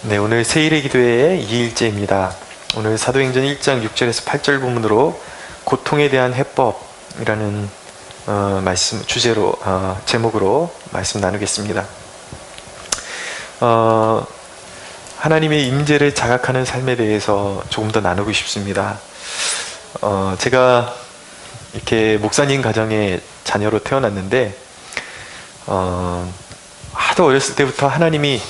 네, 오늘 세일의 기도회의 2일째입니다. 오늘 사도행전 1장 6절에서 8절 부분으로 고통에 대한 해법이라는 주제로 제목으로 말씀 나누겠습니다. 하나님의 임재를 자각하는 삶에 대해서 조금 더 나누고 싶습니다. 제가 이렇게 목사님 가정의 자녀로 태어났는데 하도 어렸을 때부터 하나님이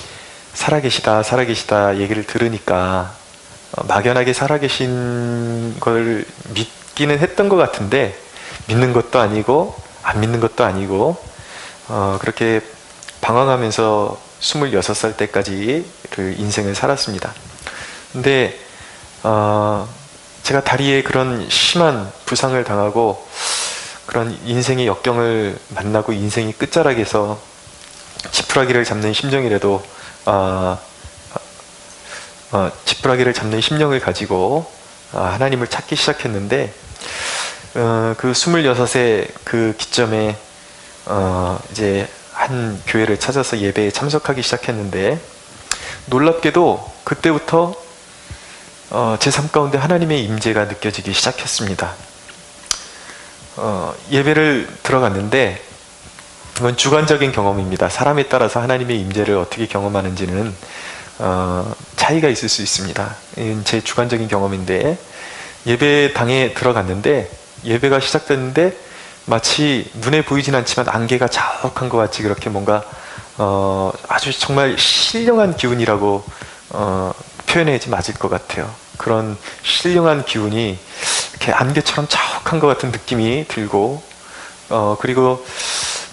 살아계시다 얘기를 들으니까 막연하게 살아계신 걸 믿기는 했던 것 같은데, 믿는 것도 아니고 안 믿는 것도 아니고 그렇게 방황하면서 26살 때까지 그 인생을 살았습니다. 근데 제가 다리에 그런 심한 부상을 당하고 그런 인생의 역경을 만나고 인생이 끝자락에서 지푸라기를 잡는 심정이라도 지푸라기를 잡는 심령을 가지고 하나님을 찾기 시작했는데, 그 26의 그 기점에 이제 한 교회를 찾아서 예배에 참석하기 시작했는데, 놀랍게도 그때부터 제 삶 가운데 하나님의 임재가 느껴지기 시작했습니다. 예배를 들어갔는데, 이건 주관적인 경험입니다. 사람에 따라서 하나님의 임재를 어떻게 경험하는지는 차이가 있을 수 있습니다. 이건 제 주관적인 경험인데, 예배당에 들어갔는데 예배가 시작됐는데 마치 눈에 보이진 않지만 안개가 자욱한 것 같이 그렇게 뭔가 아주 정말 신령한 기운이라고 표현해야지 맞을 것 같아요. 그런 신령한 기운이 이렇게 안개처럼 자욱한 것 같은 느낌이 들고, 그리고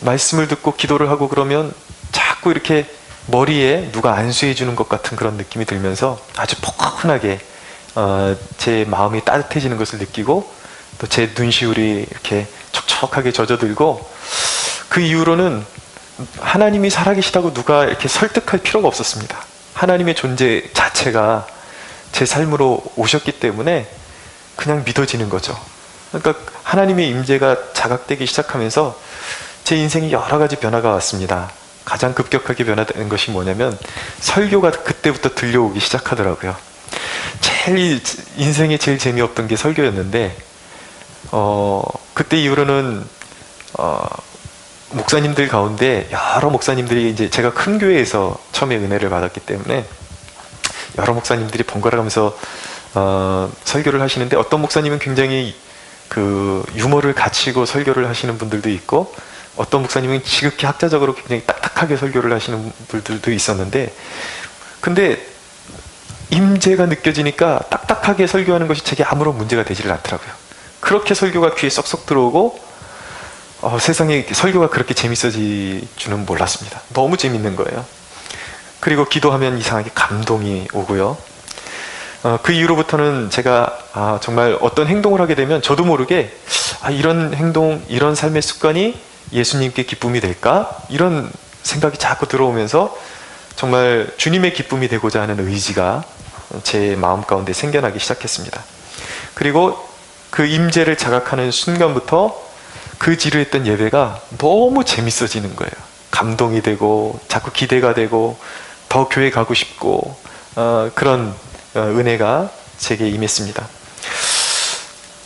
말씀을 듣고 기도를 하고 그러면 자꾸 이렇게 머리에 누가 안수해 주는 것 같은 그런 느낌이 들면서 아주 포근하게 제 마음이 따뜻해지는 것을 느끼고, 또 제 눈시울이 이렇게 촉촉하게 젖어들고, 그 이후로는 하나님이 살아계시다고 누가 이렇게 설득할 필요가 없었습니다. 하나님의 존재 자체가 제 삶으로 오셨기 때문에 그냥 믿어지는 거죠. 그러니까 하나님의 임재가 자각되기 시작하면서 제 인생에 여러 가지 변화가 왔습니다. 가장 급격하게 변화된 것이 뭐냐면, 설교가 그때부터 들려오기 시작하더라고요. 인생에 제일 재미없던 게 설교였는데, 그때 이후로는 목사님들 가운데 여러 목사님들이, 이제 제가 큰 교회에서 처음에 은혜를 받았기 때문에 여러 목사님들이 번갈아 가면서 설교를 하시는데, 어떤 목사님은 굉장히 그 유머를 갖추고 설교를 하시는 분들도 있고, 어떤 목사님은 지극히 학자적으로 굉장히 딱딱하게 설교를 하시는 분들도 있었는데, 근데 임재가 느껴지니까 딱딱하게 설교하는 것이 제게 아무런 문제가 되지를 않더라고요. 그렇게 설교가 귀에 쏙쏙 들어오고, 세상에 설교가 그렇게 재밌어질 줄은 몰랐습니다. 너무 재밌는 거예요. 그리고 기도하면 이상하게 감동이 오고요. 그 이후로부터는 제가 정말 어떤 행동을 하게 되면 저도 모르게 이런 행동, 이런 삶의 습관이 예수님께 기쁨이 될까? 이런 생각이 자꾸 들어오면서 정말 주님의 기쁨이 되고자 하는 의지가 제 마음 가운데 생겨나기 시작했습니다. 그리고 그 임재를 자각하는 순간부터 그 지루했던 예배가 너무 재밌어지는 거예요. 감동이 되고 자꾸 기대가 되고 더 교회 가고 싶고, 그런 은혜가 제게 임했습니다.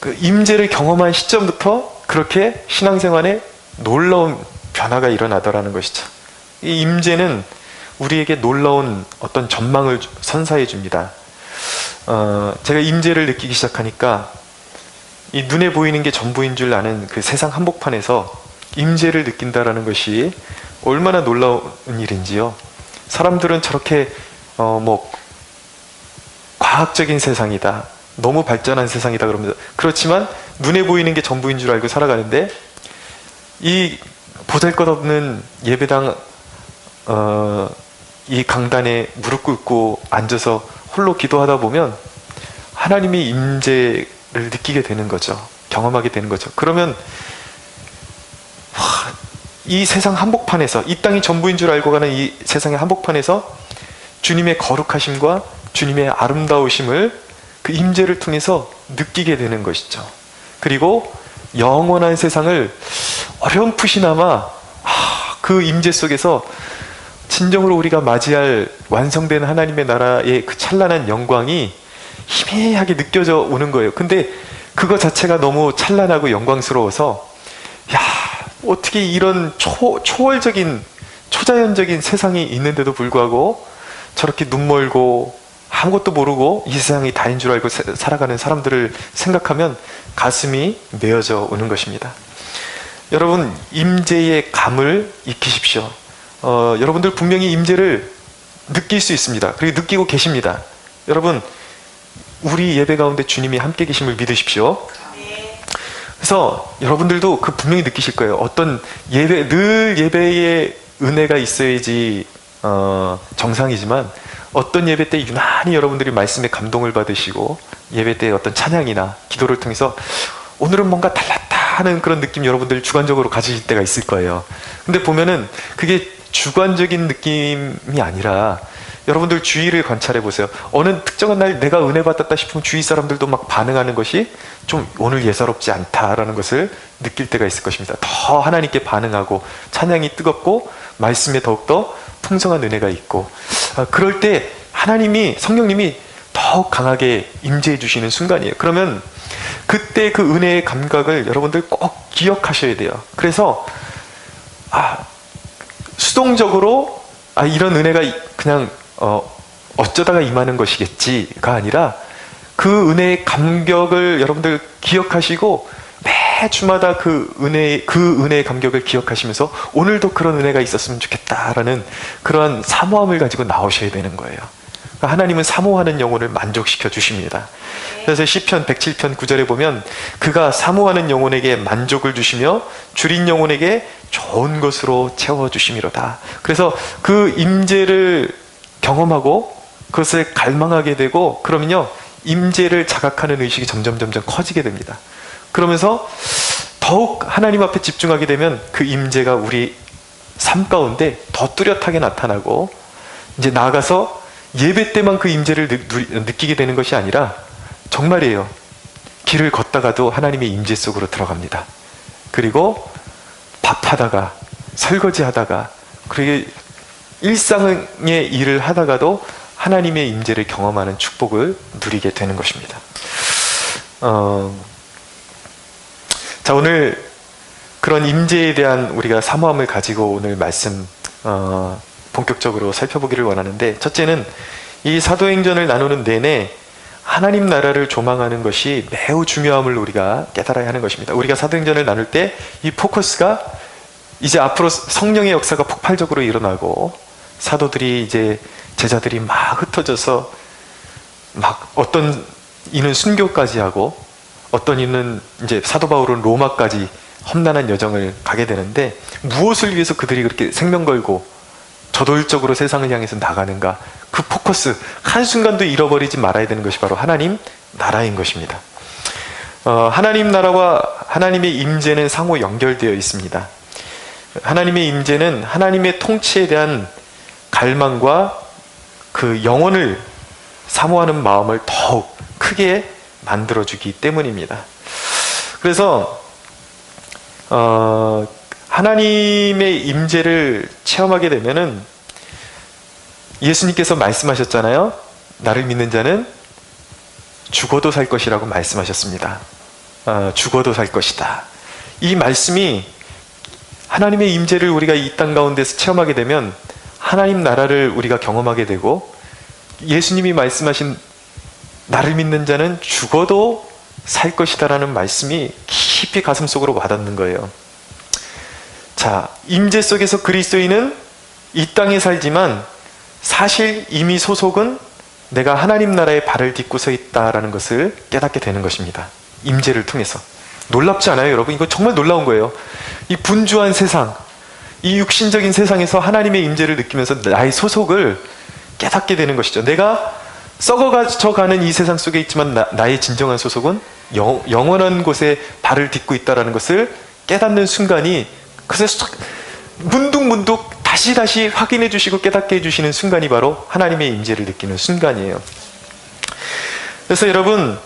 그 임재를 경험한 시점부터 그렇게 신앙생활에 놀라운 변화가 일어나더라는 것이죠. 이 임재는 우리에게 놀라운 어떤 전망을 선사해 줍니다. 제가 임재를 느끼기 시작하니까 이 눈에 보이는 게 전부인 줄 아는 그 세상 한복판에서 임재를 느낀다라는 것이 얼마나 놀라운 일인지요. 사람들은 저렇게 과학적인 세상이다, 너무 발전한 세상이다 그러면서, 그렇지만 눈에 보이는 게 전부인 줄 알고 살아가는데, 이 보잘것없는 예배당 이 강단에 무릎 꿇고 앉아서 홀로 기도하다 보면 하나님의 임재를 느끼게 되는 거죠. 경험하게 되는 거죠. 그러면 이 세상 한복판에서, 이 땅이 전부인 줄 알고 가는 이 세상의 한복판에서 주님의 거룩하심과 주님의 아름다우심을, 그 임재를 통해서 느끼게 되는 것이죠. 그리고 영원한 세상을 어렴풋이나마 그 임재 속에서 진정으로 우리가 맞이할 완성된 하나님의 나라의 그 찬란한 영광이 희미하게 느껴져 오는 거예요. 근데 그거 자체가 너무 찬란하고 영광스러워서, 야, 어떻게 이런 초월적인, 초자연적인 세상이 있는데도 불구하고 저렇게 눈멀고 아무것도 모르고 이 세상이 다인 줄 알고 살아가는 사람들을 생각하면 가슴이 메어져 오는 것입니다. 여러분, 임재의 감을 익히십시오. 여러분들 분명히 임재를 느낄 수 있습니다. 그리고 느끼고 계십니다. 여러분, 우리 예배 가운데 주님이 함께 계심을 믿으십시오. 그래서 여러분들도 그 분명히 느끼실 거예요. 어떤 예배, 늘 예배에 은혜가 있어야지 정상이지만, 어떤 예배 때 유난히 여러분들이 말씀에 감동을 받으시고 예배 때 어떤 찬양이나 기도를 통해서 오늘은 뭔가 달랐다 하는 그런 느낌 여러분들 주관적으로 가지실 때가 있을 거예요. 근데 보면은 그게 주관적인 느낌이 아니라, 여러분들 주위를 관찰해 보세요. 어느 특정한 날 내가 은혜 받았다 싶으면 주위 사람들도 막 반응하는 것이 좀 오늘 예사롭지 않다라는 것을 느낄 때가 있을 것입니다. 더 하나님께 반응하고 찬양이 뜨겁고 말씀에 더욱더 풍성한 은혜가 있고, 그럴 때 하나님이, 성령님이 더욱 강하게 임재해 주시는 순간이에요. 그러면 그때 그 은혜의 감각을 여러분들 꼭 기억하셔야 돼요. 그래서 수동적으로 이런 은혜가 그냥 어쩌다가 임하는 것이겠지가 아니라, 그 은혜의 감격을 여러분들 기억하시고 매 주마다 그 은혜의 감격을 기억하시면서 오늘도 그런 은혜가 있었으면 좋겠다라는 그러한 사모함을 가지고 나오셔야 되는 거예요. 그러니까 하나님은 사모하는 영혼을 만족시켜 주십니다. 그래서 시편 107편 9절에 보면 그가 사모하는 영혼에게 만족을 주시며 줄인 영혼에게 좋은 것으로 채워주심이로다. 그래서 그 임재를 경험하고 그것을 갈망하게 되고, 그러면요 임재를 자각하는 의식이 점점 커지게 됩니다. 그러면서 더욱 하나님 앞에 집중하게 되면 그 임재가 우리 삶 가운데 더 뚜렷하게 나타나고, 이제 나아가서 예배 때만 그 임재를 느끼게 되는 것이 아니라, 정말이에요, 길을 걷다가도 하나님의 임재 속으로 들어갑니다. 그리고 밥하다가, 설거지하다가, 그리고 일상의 일을 하다가도 하나님의 임재를 경험하는 축복을 누리게 되는 것입니다. 자, 오늘 그런 임재에 대한 우리가 사모함을 가지고 오늘 말씀 본격적으로 살펴보기를 원하는데, 첫째는 이 사도행전을 나누는 내내 하나님 나라를 조망하는 것이 매우 중요함을 우리가 깨달아야 하는 것입니다. 우리가 사도행전을 나눌 때 이 포커스가 이제 앞으로 성령의 역사가 폭발적으로 일어나고, 사도들이 이제 제자들이 막 흩어져서 막 어떤 이는 순교까지 하고, 어떤 이는 이제 사도 바울은 로마까지 험난한 여정을 가게 되는데, 무엇을 위해서 그들이 그렇게 생명 걸고 저돌적으로 세상을 향해서 나가는가, 그 포커스 한순간도 잃어버리지 말아야 되는 것이 바로 하나님 나라인 것입니다. 하나님 나라와 하나님의 임재는 상호 연결되어 있습니다. 하나님의 임재는 하나님의 통치에 대한 갈망과 그 영혼을 사모하는 마음을 더욱 크게 만들어주기 때문입니다. 그래서 하나님의 임재를 체험하게 되면은, 예수님께서 말씀하셨잖아요. 나를 믿는 자는 죽어도 살 것이라고 말씀하셨습니다. 죽어도 살 것이다. 이 말씀이, 하나님의 임재를 우리가 이 땅 가운데서 체험하게 되면 하나님 나라를 우리가 경험하게 되고, 예수님이 말씀하신 나를 믿는 자는 죽어도 살 것이다 라는 말씀이 깊이 가슴속으로 와닿는 거예요. 자, 임재 속에서 그리스도인은 이 땅에 살지만 사실 이미 소속은 내가 하나님 나라에 발을 딛고 서 있다라는 것을 깨닫게 되는 것입니다. 임재를 통해서. 놀랍지 않아요, 여러분? 이거 정말 놀라운 거예요. 이 분주한 세상, 이 육신적인 세상에서 하나님의 임재를 느끼면서 나의 소속을 깨닫게 되는 것이죠. 내가 썩어가는 이 세상 속에 있지만 나의 진정한 소속은 영원한 곳에 발을 딛고 있다는 것을 깨닫는 순간이, 그래서 문득문득 다시 확인해 주시고 깨닫게 해주시는 순간이 바로 하나님의 임재를 느끼는 순간이에요. 그래서 여러분,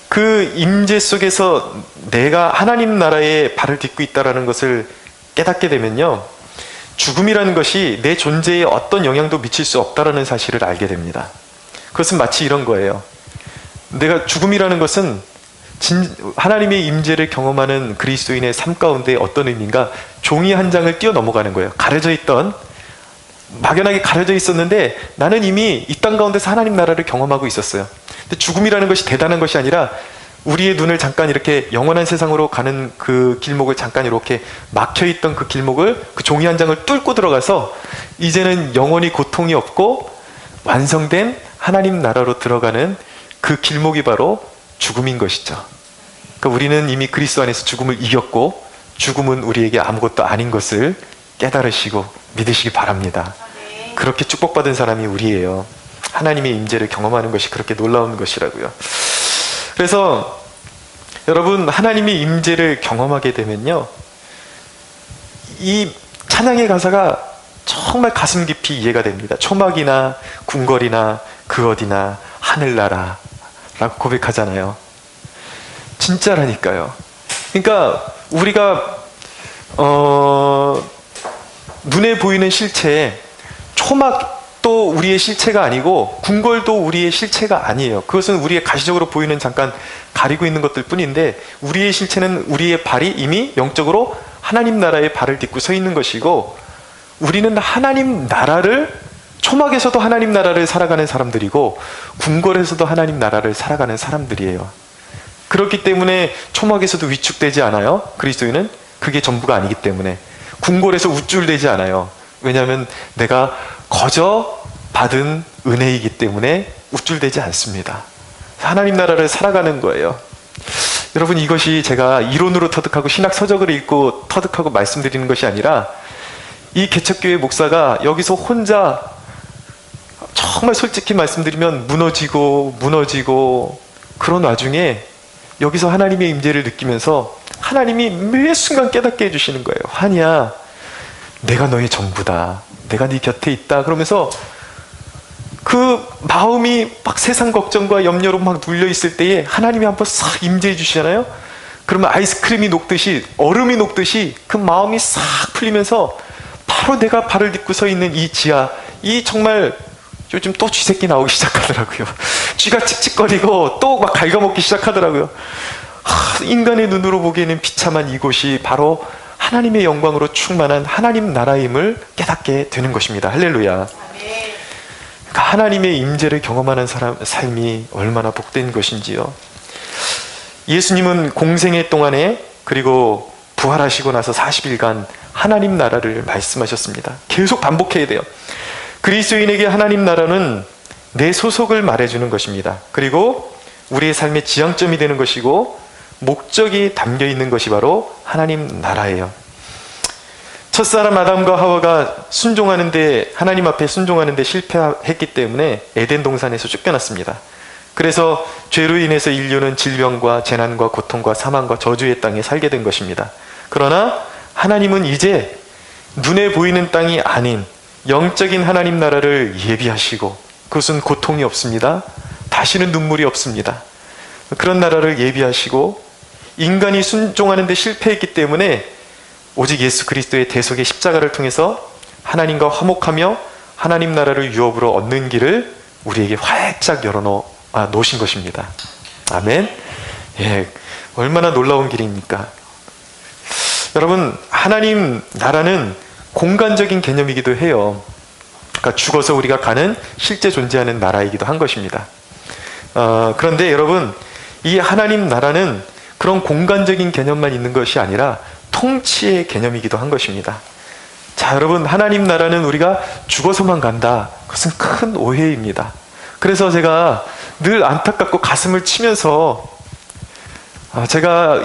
그 임재 속에서 내가 하나님 나라에 발을 딛고 있다는 것을 깨닫게 되면요, 죽음이라는 것이 내 존재에 어떤 영향도 미칠 수 없다는 사실을 알게 됩니다. 그것은 마치 이런 거예요. 내가 죽음이라는 것은 하나님의 임재를 경험하는 그리스도인의 삶 가운데 어떤 의미인가? 종이 한 장을 뛰어 넘어가는 거예요. 막연하게 가려져 있었는데 나는 이미 이 땅 가운데서 하나님 나라를 경험하고 있었어요. 근데 죽음이라는 것이 대단한 것이 아니라 우리의 눈을 잠깐 이렇게 영원한 세상으로 가는 그 길목을 잠깐 이렇게 막혀있던 그 길목을, 그 종이 한 장을 뚫고 들어가서 이제는 영원히 고통이 없고 완성된 하나님 나라로 들어가는 그 길목이 바로 죽음인 것이죠. 그러니까 우리는 이미 그리스도 안에서 죽음을 이겼고 죽음은 우리에게 아무것도 아닌 것을 깨달으시고 믿으시기 바랍니다. 그렇게 축복받은 사람이 우리예요. 하나님의 임재를 경험하는 것이 그렇게 놀라운 것이라고요. 그래서 여러분, 하나님의 임재를 경험하게 되면요, 이 찬양의 가사가 정말 가슴 깊이 이해가 됩니다. 초막이나 궁궐이나 그 어디나 하늘나라 라고 고백하잖아요. 진짜라니까요. 그러니까 우리가 눈에 보이는 실체에 초막도 우리의 실체가 아니고 궁궐도 우리의 실체가 아니에요. 그것은 우리의 가시적으로 보이는 잠깐 가리고 있는 것들 뿐인데, 우리의 실체는 우리의 발이 이미 영적으로 하나님 나라의 발을 딛고 서 있는 것이고, 우리는 하나님 나라를, 초막에서도 하나님 나라를 살아가는 사람들이고 궁궐에서도 하나님 나라를 살아가는 사람들이에요. 그렇기 때문에 초막에서도 위축되지 않아요. 그리스도인은 그게 전부가 아니기 때문에. 궁궐에서 우쭐대지 않아요. 왜냐하면 내가 거저 받은 은혜이기 때문에 우쭐대지 않습니다. 하나님 나라를 살아가는 거예요. 여러분, 이것이 제가 이론으로 터득하고 신학 서적을 읽고 터득하고 말씀드리는 것이 아니라, 이 개척교회 목사가 여기서 혼자, 정말 솔직히 말씀드리면 무너지고 그런 와중에 여기서 하나님의 임재를 느끼면서 하나님이 매 순간 깨닫게 해주시는 거예요. 환희야, 내가 너의 전부다. 내가 네 곁에 있다. 그러면서 그 마음이 막 세상 걱정과 염려로 막 눌려 있을 때에 하나님이 한번 싹 임재해 주시잖아요. 그러면 아이스크림이 녹듯이, 얼음이 녹듯이 그 마음이 싹 풀리면서 바로 내가 발을 딛고 서 있는 이 지하, 이 정말 요즘 또 쥐새끼 나오기 시작하더라고요. 쥐가 칙칙거리고 또 막 갉아먹기 시작하더라고요. 인간의 눈으로 보기에는 비참한 이곳이 바로 하나님의 영광으로 충만한 하나님 나라임을 깨닫게 되는 것입니다. 할렐루야. 그러니까 하나님의 임재를 경험하는 삶이 얼마나 복된 것인지요. 예수님은 공생애 동안에, 그리고 부활하시고 나서 40일간 하나님 나라를 말씀하셨습니다. 계속 반복해야 돼요. 그리스도인에게 하나님 나라는 내 소속을 말해주는 것입니다. 그리고 우리의 삶의 지향점이 되는 것이고 목적이 담겨 있는 것이 바로 하나님 나라예요. 첫사람 아담과 하와가 하나님 앞에 순종하는데 실패했기 때문에 에덴 동산에서 쫓겨났습니다. 그래서 죄로 인해서 인류는 질병과 재난과 고통과 사망과 저주의 땅에 살게 된 것입니다. 그러나 하나님은 이제 눈에 보이는 땅이 아닌 영적인 하나님 나라를 예비하시고, 그것은 고통이 없습니다. 다시는 눈물이 없습니다. 그런 나라를 예비하시고, 인간이 순종하는 데 실패했기 때문에 오직 예수 그리스도의 대속의 십자가를 통해서 하나님과 화목하며 하나님 나라를 유업으로 얻는 길을 우리에게 활짝 놓으신 것입니다. 아멘. 예, 얼마나 놀라운 길입니까? 여러분, 하나님 나라는 공간적인 개념이기도 해요. 그러니까 죽어서 우리가 가는 실제 존재하는 나라이기도 한 것입니다. 그런데 여러분, 이 하나님 나라는 그런 공간적인 개념만 있는 것이 아니라 통치의 개념이기도 한 것입니다. 자, 여러분, 하나님 나라는 우리가 죽어서만 간다. 그것은 큰 오해입니다. 그래서 제가 늘 안타깝고 가슴을 치면서 제가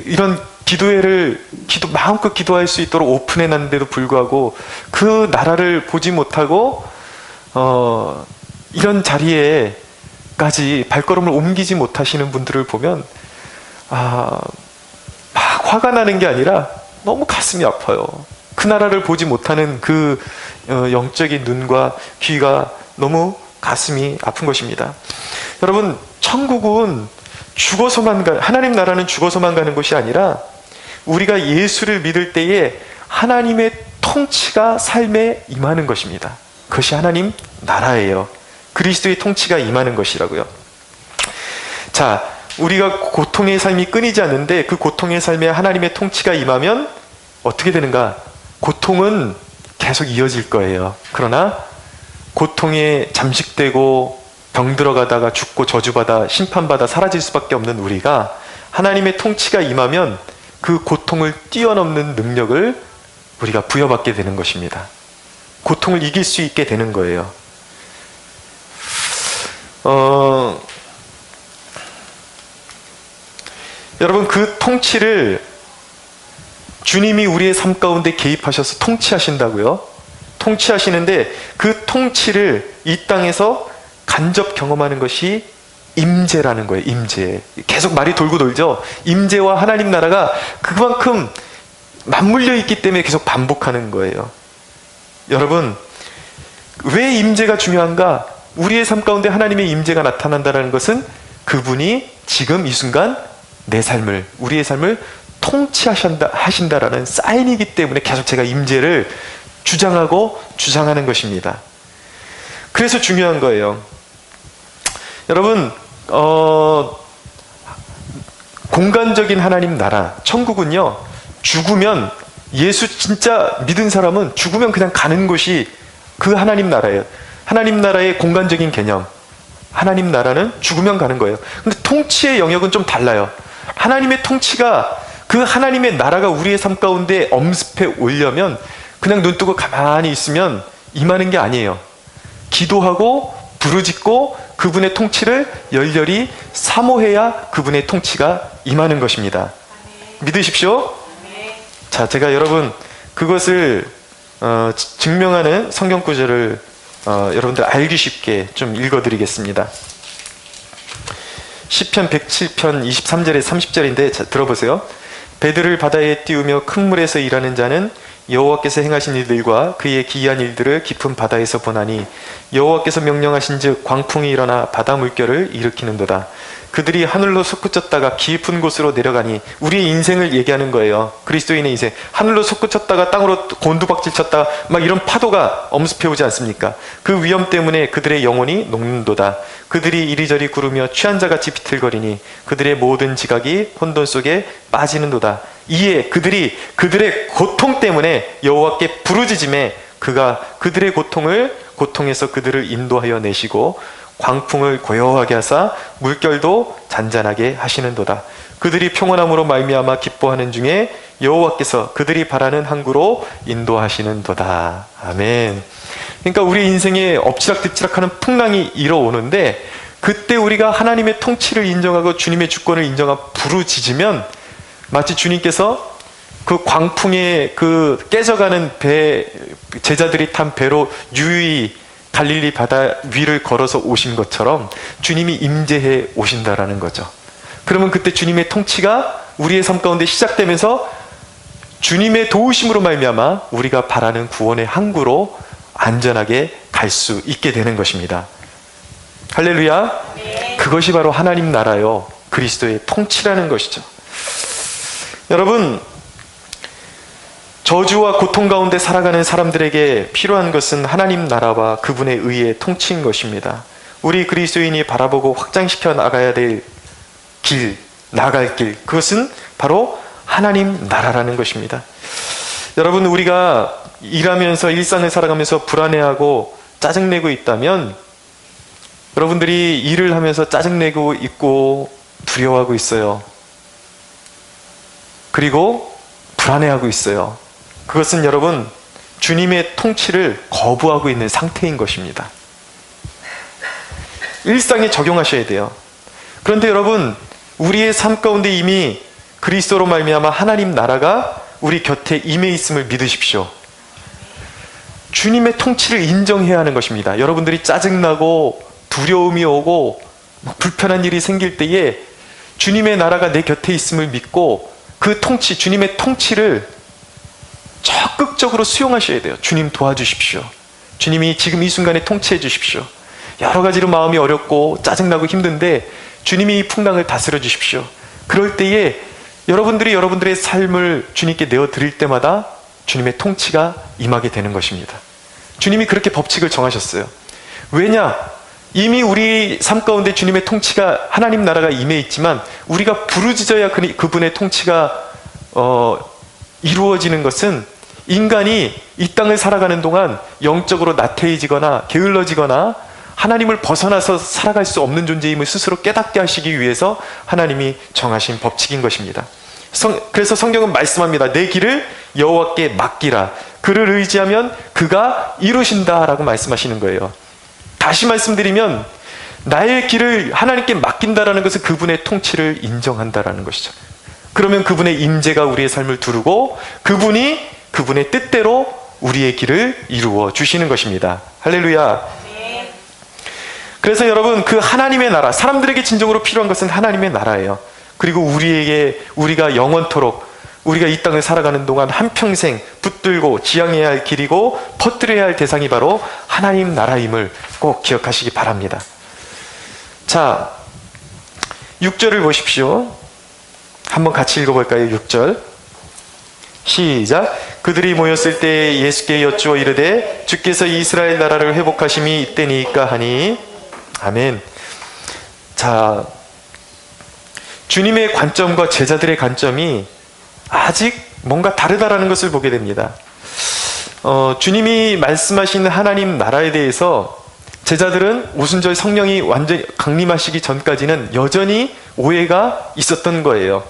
이런 기도회를 마음껏 기도할 수 있도록 오픈해 놨는데도 불구하고 그 나라를 보지 못하고 이런 자리에까지 발걸음을 옮기지 못하시는 분들을 보면 막 화가 나는 게 아니라 너무 가슴이 아파요. 그 나라를 보지 못하는 그 영적인 눈과 귀가 너무 가슴이 아픈 것입니다. 여러분, 천국은 하나님 나라는 죽어서만 가는 것이 아니라 우리가 예수를 믿을 때에 하나님의 통치가 삶에 임하는 것입니다. 그것이 하나님 나라예요. 그리스도의 통치가 임하는 것이라고요. 자, 우리가 고통의 삶이 끊이지 않는데 그 고통의 삶에 하나님의 통치가 임하면 어떻게 되는가? 고통은 계속 이어질 거예요. 그러나 고통에 잠식되고 병들어가다가 죽고 저주받아 심판받아 사라질 수밖에 없는 우리가 하나님의 통치가 임하면 그 고통을 뛰어넘는 능력을 우리가 부여받게 되는 것입니다. 고통을 이길 수 있게 되는 거예요. 여러분, 그 통치를 주님이 우리의 삶 가운데 개입하셔서 통치하신다고요. 통치하시는데 그 통치를 이 땅에서 간접 경험하는 것이 임재라는 거예요. 임재. 계속 말이 돌고 돌죠. 임재와 하나님 나라가 그만큼 맞물려 있기 때문에 계속 반복하는 거예요. 여러분, 왜 임재가 중요한가? 우리의 삶 가운데 하나님의 임재가 나타난다는 것은 그분이 지금 이 순간 내 삶을, 우리의 삶을 통치하신다라는 사인이기 때문에 계속 제가 임재를 주장하고 주장하는 것입니다. 그래서 중요한 거예요. 여러분, 공간적인 하나님 나라, 천국은요, 죽으면, 예수 진짜 믿은 사람은 죽으면 그냥 가는 곳이 그 하나님 나라예요. 하나님 나라의 공간적인 개념. 하나님 나라는 죽으면 가는 거예요. 근데 통치의 영역은 좀 달라요. 하나님의 통치가, 그 하나님의 나라가 우리의 삶 가운데 엄습해 오려면 그냥 눈 뜨고 가만히 있으면 임하는 게 아니에요. 기도하고 부르짖고 그분의 통치를 열렬히 사모해야 그분의 통치가 임하는 것입니다. 믿으십시오. 자, 제가 여러분 그것을 증명하는 성경 구절을 여러분들 알기 쉽게 좀 읽어드리겠습니다. 시편 107편 23절에 30절인데 자, 들어보세요. 배들을 바다에 띄우며 큰 물에서 일하는 자는 여호와께서 행하신 일들과 그의 기이한 일들을 깊은 바다에서 보나니 여호와께서 명령하신즉 광풍이 일어나 바다 물결을 일으키는도다. 그들이 하늘로 솟구쳤다가 깊은 곳으로 내려가니, 우리의 인생을 얘기하는 거예요. 그리스도인의 인생. 하늘로 솟구쳤다가 땅으로 곤두박질 쳤다가 막 이런 파도가 엄습해 오지 않습니까? 그 위험 때문에 그들의 영혼이 녹는도다. 그들이 이리저리 구르며 취한 자같이 비틀거리니 그들의 모든 지각이 혼돈 속에 빠지는도다. 이에 그들이 그들의 고통 때문에 여호와께 부르짖음에 그가 그들의 고통에서 그들을 인도하여 내시고 광풍을 고요하게 하사 물결도 잔잔하게 하시는도다. 그들이 평온함으로 말미암아 기뻐하는 중에 여호와께서 그들이 바라는 항구로 인도하시는도다. 아멘. 그러니까 우리 인생에 엎치락뒤치락하는 풍랑이 일어오는데 그때 우리가 하나님의 통치를 인정하고 주님의 주권을 인정하고 부르짖으면 마치 주님께서 그 광풍에 그 깨져가는 배, 제자들이 탄 배로 유유히 갈릴리 바다 위를 걸어서 오신 것처럼 주님이 임재해 오신다라는 거죠. 그러면 그때 주님의 통치가 우리의 삶 가운데 시작되면서 주님의 도우심으로 말미암아 우리가 바라는 구원의 항구로 안전하게 갈 수 있게 되는 것입니다. 할렐루야. 네. 그것이 바로 하나님 나라요, 그리스도의 통치라는 것이죠. 여러분, 저주와 고통 가운데 살아가는 사람들에게 필요한 것은 하나님 나라와 그분의 의의 통치인 것입니다. 우리 그리스도인이 바라보고 확장시켜 나가야 될 길, 나갈 길, 그것은 바로 하나님 나라라는 것입니다. 여러분, 우리가 일하면서 일상을 살아가면서 불안해하고 짜증내고 있다면 여러분들이 일을 하면서 짜증내고 있고 두려워하고 있어요. 그리고 불안해하고 있어요. 그것은 여러분 주님의 통치를 거부하고 있는 상태인 것입니다. 일상에 적용하셔야 돼요. 그런데 여러분, 우리의 삶 가운데 이미 그리스도로 말미암아 하나님 나라가 우리 곁에 임해 있음을 믿으십시오. 주님의 통치를 인정해야 하는 것입니다. 여러분들이 짜증나고 두려움이 오고 불편한 일이 생길 때에 주님의 나라가 내 곁에 있음을 믿고 그 통치, 주님의 통치를 적극적으로 수용하셔야 돼요. 주님 도와주십시오. 주님이 지금 이 순간에 통치해 주십시오. 여러 가지로 마음이 어렵고 짜증나고 힘든데 주님이 이 풍랑을 다스려 주십시오. 그럴 때에 여러분들이 여러분들의 삶을 주님께 내어드릴 때마다 주님의 통치가 임하게 되는 것입니다. 주님이 그렇게 법칙을 정하셨어요. 왜냐? 이미 우리 삶 가운데 주님의 통치가, 하나님 나라가 임해 있지만 우리가 부르짖어야 그분의 통치가 이루어지는 것은 인간이 이 땅을 살아가는 동안 영적으로 나태해지거나 게을러지거나 하나님을 벗어나서 살아갈 수 없는 존재임을 스스로 깨닫게 하시기 위해서 하나님이 정하신 법칙인 것입니다. 그래서 성경은 말씀합니다. 내 길을 여호와께 맡기라. 그를 의지하면 그가 이루신다라고 말씀하시는 거예요. 다시 말씀드리면 나의 길을 하나님께 맡긴다라는 것은 그분의 통치를 인정한다라는 것이죠. 그러면 그분의 임재가 우리의 삶을 두르고 그분이 그분의 뜻대로 우리의 길을 이루어 주시는 것입니다. 할렐루야. 그래서 여러분, 그 하나님의 나라, 사람들에게 진정으로 필요한 것은 하나님의 나라예요. 그리고 우리가 영원토록, 우리가 이 땅을 살아가는 동안 한평생 붙들고 지향해야 할 길이고 퍼뜨려야 할 대상이 바로 하나님 나라임을 꼭 기억하시기 바랍니다. 자, 6절을 보십시오. 한번 같이 읽어볼까요? 6절 시작. 그들이 모였을 때 예수께 여쭈어 이르되 주께서 이스라엘 나라를 회복하심이 이때니까 하니. 아멘. 자, 주님의 관점과 제자들의 관점이 아직 뭔가 다르다라는 것을 보게 됩니다. 주님이 말씀하시는 하나님 나라에 대해서 제자들은 오순절 성령이 완전히 강림하시기 전까지는 여전히 오해가 있었던 거예요.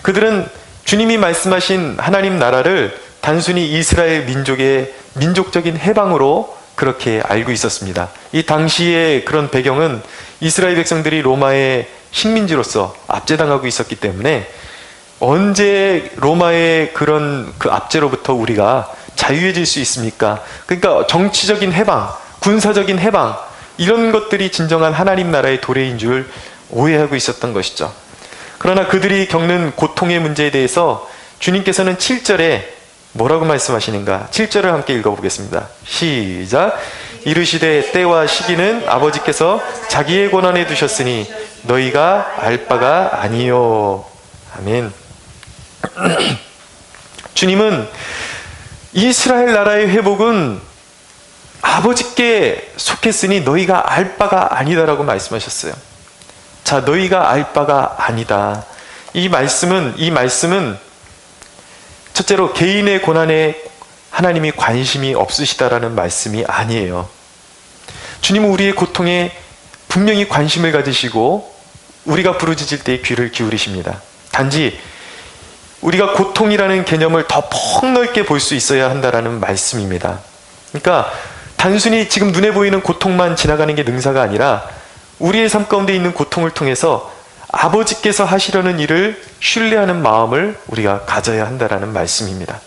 그들은 주님이 말씀하신 하나님 나라를 단순히 이스라엘 민족의 민족적인 해방으로 그렇게 알고 있었습니다. 이 당시의 그런 배경은 이스라엘 백성들이 로마의 식민지로서 압제당하고 있었기 때문에 언제 로마의 그런 그 압제로부터 우리가 자유해질 수 있습니까? 그러니까 정치적인 해방, 군사적인 해방, 이런 것들이 진정한 하나님 나라의 도래인 줄 오해하고 있었던 것이죠. 그러나 그들이 겪는 고통의 문제에 대해서 주님께서는 7절에 뭐라고 말씀하시는가? 7절을 함께 읽어보겠습니다. 시작. 이르시되 때와 시기는 아버지께서 자기의 권한에 두셨으니 너희가 알 바가 아니요. 아멘. 주님은 이스라엘 나라의 회복은 아버지께 속했으니 너희가 알 바가 아니다라고 말씀하셨어요. 자, 너희가 알 바가 아니다. 이 말씀은 첫째로 개인의 고난에 하나님이 관심이 없으시다라는 말씀이 아니에요. 주님은 우리의 고통에 분명히 관심을 가지시고 우리가 부르짖을 때 귀를 기울이십니다. 단지 우리가 고통이라는 개념을 더 폭넓게 볼 수 있어야 한다라는 말씀입니다. 그러니까 단순히 지금 눈에 보이는 고통만 지나가는 게 능사가 아니라 우리의 삶 가운데 있는 고통을 통해서 아버지께서 하시려는 일을 신뢰하는 마음을 우리가 가져야 한다라는 말씀입니다.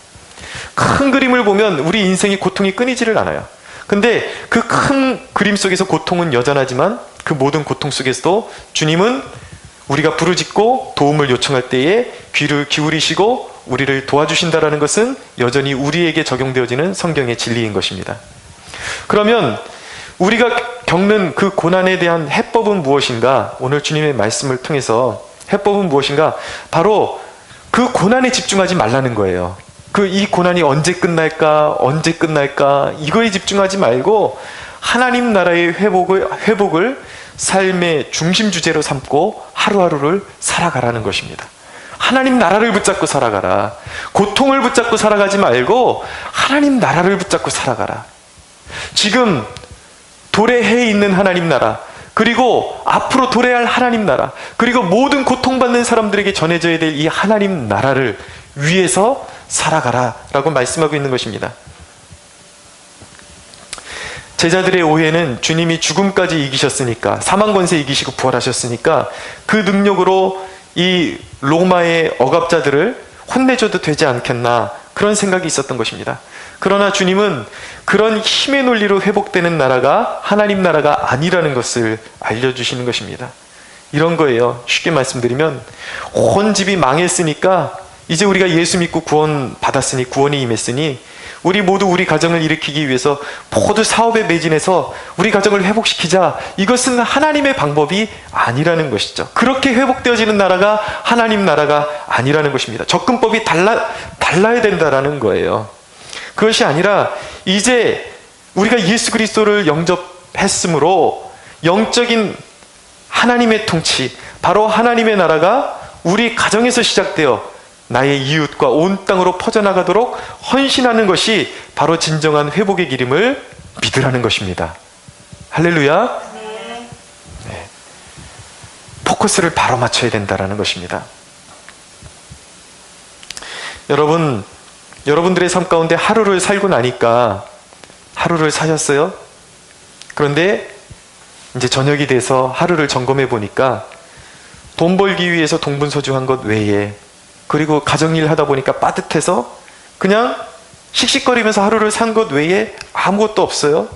큰 그림을 보면 우리 인생의 고통이 끊이지를 않아요. 근데 그 큰 그림 속에서 고통은 여전하지만 그 모든 고통 속에서도 주님은 우리가 부르짖고 도움을 요청할 때에 귀를 기울이시고 우리를 도와주신다라는 것은 여전히 우리에게 적용되어지는 성경의 진리인 것입니다. 그러면 우리가 겪는 그 고난에 대한 해법은 무엇인가? 오늘 주님의 말씀을 통해서 해법은 무엇인가? 바로 그 고난에 집중하지 말라는 거예요. 이 고난이 언제 끝날까? 이거에 집중하지 말고 하나님 나라의 회복을 삶의 중심 주제로 삼고 하루하루를 살아가라는 것입니다. 하나님 나라를 붙잡고 살아가라. 고통을 붙잡고 살아가지 말고 하나님 나라를 붙잡고 살아가라. 지금 도래해 있는 하나님 나라, 그리고 앞으로 도래할 하나님 나라, 그리고 모든 고통받는 사람들에게 전해져야 될 이 하나님 나라를 위해서 살아가라 라고 말씀하고 있는 것입니다. 제자들의 오해는 주님이 죽음까지 이기셨으니까, 사망 권세 이기시고 부활하셨으니까 그 능력으로 이 로마의 억압자들을 혼내줘도 되지 않겠나, 그런 생각이 있었던 것입니다. 그러나 주님은 그런 힘의 논리로 회복되는 나라가 하나님 나라가 아니라는 것을 알려주시는 것입니다. 이런 거예요. 쉽게 말씀드리면 온 집이 망했으니까 이제 우리가 예수 믿고 구원 받았으니, 구원이 임했으니 우리 모두 우리 가정을 일으키기 위해서 모두 사업에 매진해서 우리 가정을 회복시키자. 이것은 하나님의 방법이 아니라는 것이죠. 그렇게 회복되어지는 나라가 하나님 나라가 아니라는 것입니다. 접근법이 달라야 된다라는 거예요. 그것이 아니라 이제 우리가 예수 그리스도를 영접했으므로 영적인 하나님의 통치, 바로 하나님의 나라가 우리 가정에서 시작되어 나의 이웃과 온 땅으로 퍼져나가도록 헌신하는 것이 바로 진정한 회복의 기름을 믿으라는 것입니다. 할렐루야. 네. 포커스를 바로 맞춰야 된다는 것입니다. 여러분들의 삶 가운데 하루를 살고 나니까 하루를 사셨어요? 그런데 이제 저녁이 돼서 하루를 점검해 보니까 돈 벌기 위해서 동분서주한 것 외에, 그리고 가정일 하다 보니까 빠듯해서 그냥 씩씩거리면서 하루를 산 것 외에 아무것도 없어요.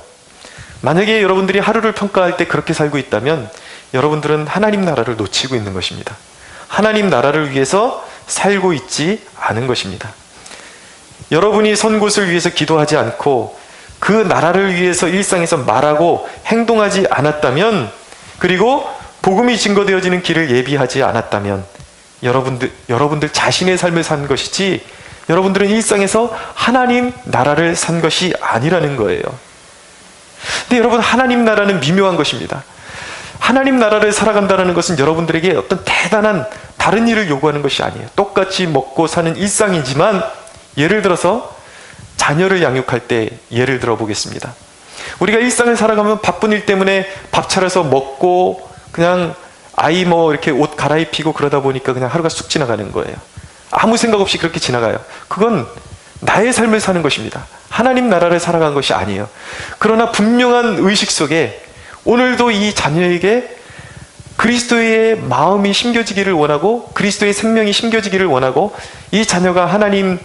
만약에 여러분들이 하루를 평가할 때 그렇게 살고 있다면 여러분들은 하나님 나라를 놓치고 있는 것입니다. 하나님 나라를 위해서 살고 있지 않은 것입니다. 여러분이 선 곳을 위해서 기도하지 않고 그 나라를 위해서 일상에서 말하고 행동하지 않았다면, 그리고 복음이 증거되어지는 길을 예비하지 않았다면 여러분들 자신의 삶을 산 것이지 여러분들은 일상에서 하나님 나라를 산 것이 아니라는 거예요. 근데 여러분, 하나님 나라는 미묘한 것입니다. 하나님 나라를 살아간다는 것은 여러분들에게 어떤 대단한 다른 일을 요구하는 것이 아니에요. 똑같이 먹고 사는 일상이지만, 예를 들어서 자녀를 양육할 때 예를 들어 보겠습니다. 우리가 일상을 살아가면 바쁜 일 때문에 밥 차려서 먹고 그냥 아이 이렇게 옷 갈아입히고 그러다 보니까 그냥 하루가 쑥 지나가는 거예요. 아무 생각 없이 그렇게 지나가요. 그건 나의 삶을 사는 것입니다. 하나님 나라를 살아간 것이 아니에요. 그러나 분명한 의식 속에 오늘도 이 자녀에게 그리스도의 마음이 심겨지기를 원하고 그리스도의 생명이 심겨지기를 원하고 이 자녀가 하나님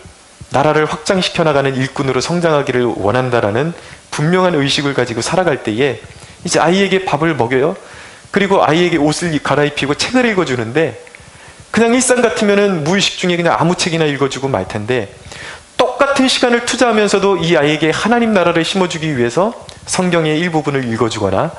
나라를 확장시켜 나가는 일꾼으로 성장하기를 원한다라는 분명한 의식을 가지고 살아갈 때에 이제 아이에게 밥을 먹여요. 그리고 아이에게 옷을 갈아입히고 책을 읽어주는데, 그냥 일상 같으면은 무의식 중에 그냥 아무 책이나 읽어주고 말 텐데, 똑같은 시간을 투자하면서도 이 아이에게 하나님 나라를 심어주기 위해서 성경의 일부분을 읽어주거나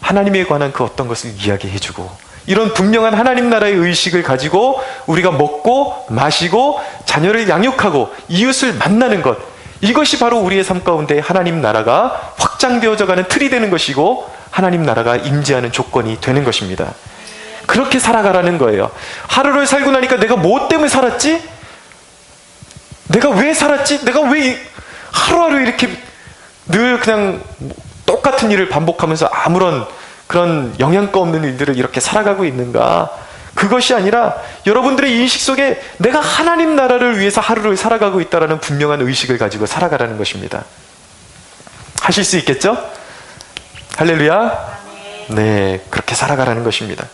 하나님에 관한 그 어떤 것을 이야기해주고, 이런 분명한 하나님 나라의 의식을 가지고 우리가 먹고 마시고 자녀를 양육하고 이웃을 만나는 것, 이것이 바로 우리의 삶 가운데 하나님 나라가 확장되어져 가는 틀이 되는 것이고 하나님 나라가 임재하는 조건이 되는 것입니다. 그렇게 살아가라는 거예요. 하루를 살고 나니까 내가 뭐 때문에 살았지? 내가 왜 살았지? 내가 왜 하루하루 이렇게 늘 그냥 똑같은 일을 반복하면서 아무런 그런 영양가 없는 일들을 이렇게 살아가고 있는가? 그것이 아니라 여러분들의 인식 속에 내가 하나님 나라를 위해서 하루를 살아가고 있다는 분명한 의식을 가지고 살아가라는 것입니다. 하실 수 있겠죠? 할렐루야. 네, 그렇게 살아가라는 것입니다.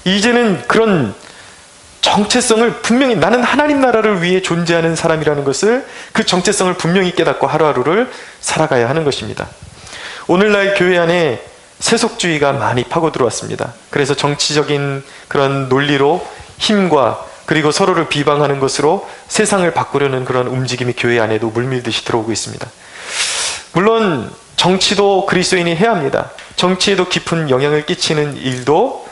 이제는 그런 정체성을 분명히, 나는 하나님 나라를 위해 존재하는 사람이라는 것을, 그 정체성을 분명히 깨닫고 하루하루를 살아가야 하는 것입니다. 오늘날 교회 안에 세속주의가 많이 파고 들어왔습니다. 그래서 정치적인 그런 논리로 힘과 그리고 서로를 비방하는 것으로 세상을 바꾸려는 그런 움직임이 교회 안에도 물밀듯이 들어오고 있습니다. 물론 정치도 그리스도인이 해야 합니다. 정치에도 깊은 영향을 끼치는 일도,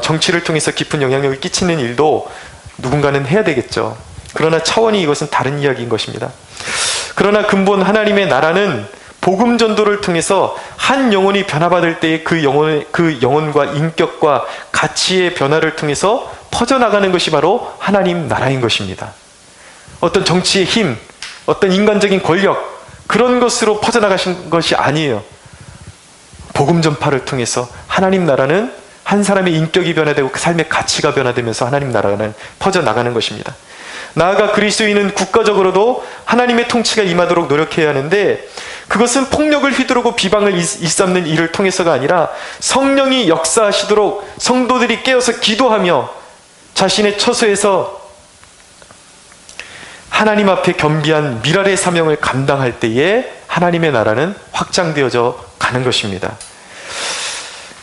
정치를 통해서 깊은 영향력을 끼치는 일도 누군가는 해야 되겠죠. 그러나 차원이 이것은 다른 이야기인 것입니다. 그러나 근본 하나님의 나라는 복음 전도를 통해서 한 영혼이 변화받을 때의 그 영혼과 인격과 가치의 변화를 통해서 퍼져나가는 것이 바로 하나님 나라인 것입니다. 어떤 정치의 힘, 어떤 인간적인 권력, 그런 것으로 퍼져나가신 것이 아니에요. 복음 전파를 통해서 하나님 나라는 한 사람의 인격이 변화되고 그 삶의 가치가 변화되면서 하나님 나라는 퍼져나가는 것입니다. 나아가 그리스도인은 국가적으로도 하나님의 통치가 임하도록 노력해야 하는데, 그것은 폭력을 휘두르고 비방을 일삼는 일을 통해서가 아니라 성령이 역사하시도록 성도들이 깨어서 기도하며 자신의 처소에서 하나님 앞에 겸비한 미랄의 사명을 감당할 때에 하나님의 나라는 확장되어져 가는 것입니다.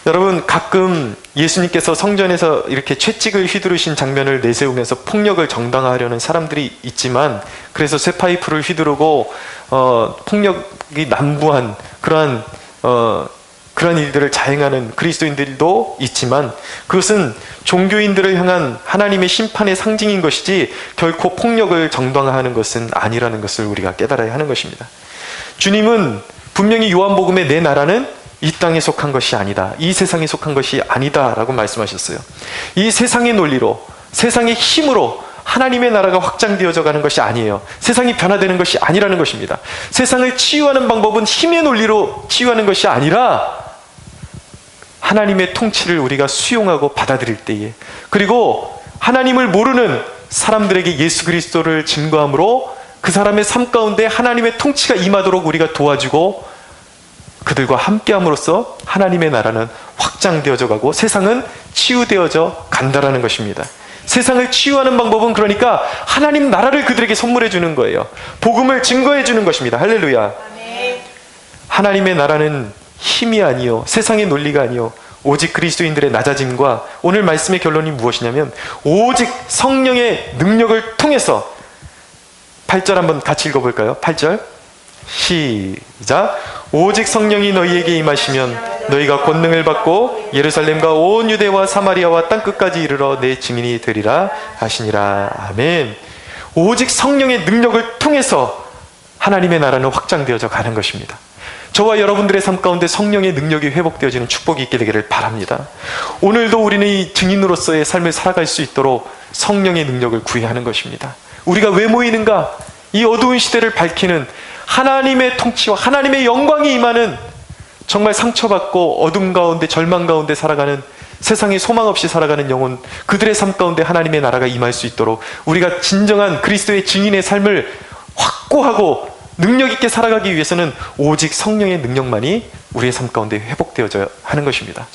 여러분, 가끔 예수님께서 성전에서 이렇게 채찍을 휘두르신 장면을 내세우면서 폭력을 정당화하려는 사람들이 있지만, 그래서 쇠파이프를 휘두르고 폭력이 난무한 그러한 그런 일들을 자행하는 그리스도인들도 있지만 그것은 종교인들을 향한 하나님의 심판의 상징인 것이지 결코 폭력을 정당화하는 것은 아니라는 것을 우리가 깨달아야 하는 것입니다. 주님은 분명히 요한복음에 내 나라는 이 땅에 속한 것이 아니다, 이 세상에 속한 것이 아니다 라고 말씀하셨어요. 이 세상의 논리로, 세상의 힘으로 하나님의 나라가 확장되어져 가는 것이 아니에요. 세상이 변화되는 것이 아니라는 것입니다. 세상을 치유하는 방법은 힘의 논리로 치유하는 것이 아니라 하나님의 통치를 우리가 수용하고 받아들일 때에, 그리고 하나님을 모르는 사람들에게 예수 그리스도를 증거함으로 그 사람의 삶 가운데 하나님의 통치가 임하도록 우리가 도와주고 그들과 함께함으로써 하나님의 나라는 확장되어져 가고 세상은 치유되어져 간다라는 것입니다. 세상을 치유하는 방법은 그러니까 하나님 나라를 그들에게 선물해 주는 거예요. 복음을 증거해 주는 것입니다. 할렐루야. 하나님의 나라는 힘이 아니요, 세상의 논리가 아니요, 오직 그리스도인들의 낮아짐과, 오늘 말씀의 결론이 무엇이냐면 오직 성령의 능력을 통해서, 8절 한번 같이 읽어볼까요? 8절 시작. 오직 성령이 너희에게 임하시면 너희가 권능을 받고 예루살렘과 온 유대와 사마리아와 땅끝까지 이르러 내 증인이 되리라 하시니라. 아멘. 오직 성령의 능력을 통해서 하나님의 나라는 확장되어져 가는 것입니다. 저와 여러분들의 삶 가운데 성령의 능력이 회복되어지는 축복이 있게 되기를 바랍니다. 오늘도 우리는 이 증인으로서의 삶을 살아갈 수 있도록 성령의 능력을 구해야 하는 것입니다. 우리가 왜 모이는가? 이 어두운 시대를 밝히는 하나님의 통치와 하나님의 영광이 임하는, 정말 상처받고 어둠 가운데 절망 가운데 살아가는, 세상에 소망 없이 살아가는 영혼, 그들의 삶 가운데 하나님의 나라가 임할 수 있도록 우리가 진정한 그리스도의 증인의 삶을 확고하고 능력 있게 살아가기 위해서는 오직 성령의 능력만이 우리의 삶 가운데 회복되어져야 하는 것입니다.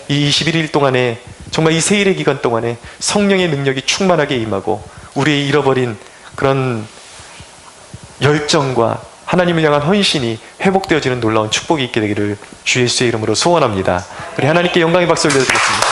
이 21일 동안에, 정말 이 세일의 기간 동안에 성령의 능력이 충만하게 임하고 우리의 잃어버린 그런 열정과 하나님을 향한 헌신이 회복되어지는 놀라운 축복이 있게 되기를 주 예수의 이름으로 소원합니다. 우리 하나님께 영광의 박수를 드리겠습니다.